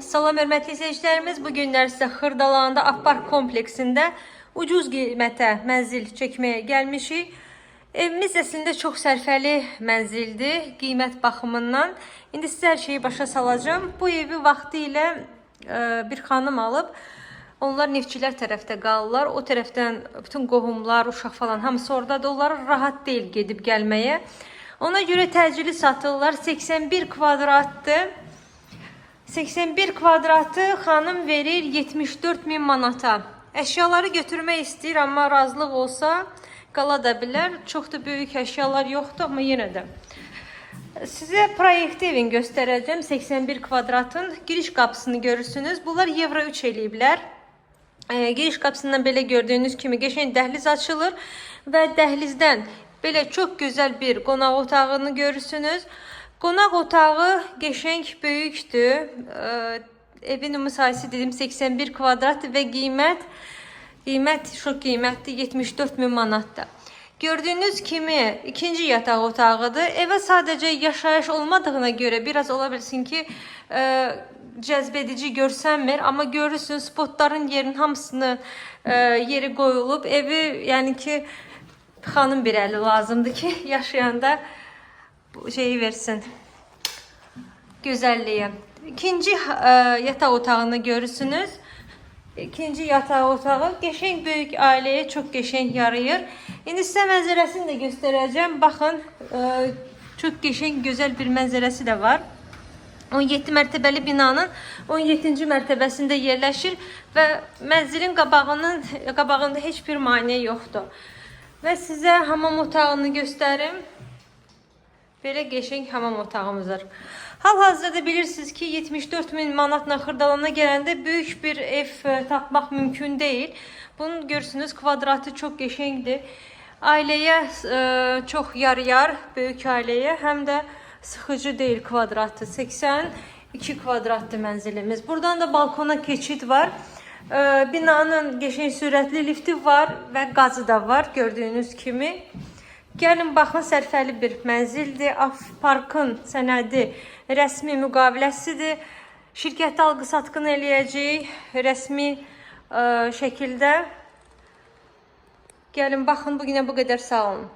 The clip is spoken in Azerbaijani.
Salam hörmətli izləyicilərimiz, bu günlər sizə Xırdalanda Akpark kompleksində ucuz qiymətə mənzil çəkməyə gəlmişik. Evimiz əslində çox sərfəli mənzildir, qiymət baxımından. İndi sizə hər şeyi başa salacağım. Bu evi vaxtı ilə bir xanım alıb. Onlar Neftçilər tərəfdə qalırlar. O tərəfdən bütün qohumlar, uşaq falan hamısı oradadır. Onlar rahat deyil gedib gəlməyə. Ona görə təcili satırlar. 81 kvadratdır. 81 kvadratı xanım verir 74.000 manata. Əşyaları götürmək istəyir, amma razılıq olsa qala da bilər. Çox da böyük əşyalar yoxdur, amma yenə də. Sizə proyekti evin göstərəcəm. 81 kvadratın giriş qapısını görürsünüz. Bunlar Euro 3 eləyiblər. Giriş qapısından belə gördüyünüz kimi qəşəng dəhliz açılır və dəhlizdən belə çox gözəl bir qonaq otağını görürsünüz. Qonaq otağı qəşəng böyükdür. Evin ümumi sayısı dedim 81 kvadrat və qiymət çox qiymətli 74.000 manatdır. Gördüyünüz kimi ikinci yataq otağıdır. Evə sadəcə yaşayış olmadığına görə biraz ola bilsin ki cəzbedici görsənmir, amma görürsünüz spotların yerinin hamısını yeri qoyulub. Evi yəni ki xanım bir əli lazımdır ki yaşayanda şeyi versin, gözəlliyi. İkinci yataq otağını görürsünüz. İkinci yataq otağı qəşəng böyük ailəyə çox qəşəng yarayır. İndi sizə mənzərəsini də göstərəcəm. Baxın, çox qəşəng gözəl bir mənzərəsi də var. 17 mərtəbəli binanın 17-ci mərtəbəsində yerləşir və mənzilin qabağında heç bir maneə yoxdur. Və sizə hamam otağını göstərim. Belə qəşəng hamam otağımızdır. Hal-hazırda bilirsiniz ki 74.000 manatla Xırdalana gələndə böyük bir ev tapmaq mümkün deyil. Bunu görürsünüz, kvadratı çox qəşəngdir. Ailəyə çox yarayar, böyük ailəyə, həm də sıxıcı deyil kvadratı. 82 kvadratlı mənzilimiz. Buradan da balkona keçid var. Binanın qəşəng sürətli lifti var və qazı da var gördüyünüz kimi. Gəlin baxın, sərfəli bir mənzildir. Akparkın sənədi rəsmi müqaviləsidir. Şirkətdə alqı-satqın eləyəcək rəsmi şəkildə. Gəlin baxın, bugünə bu qədər, sağ olun.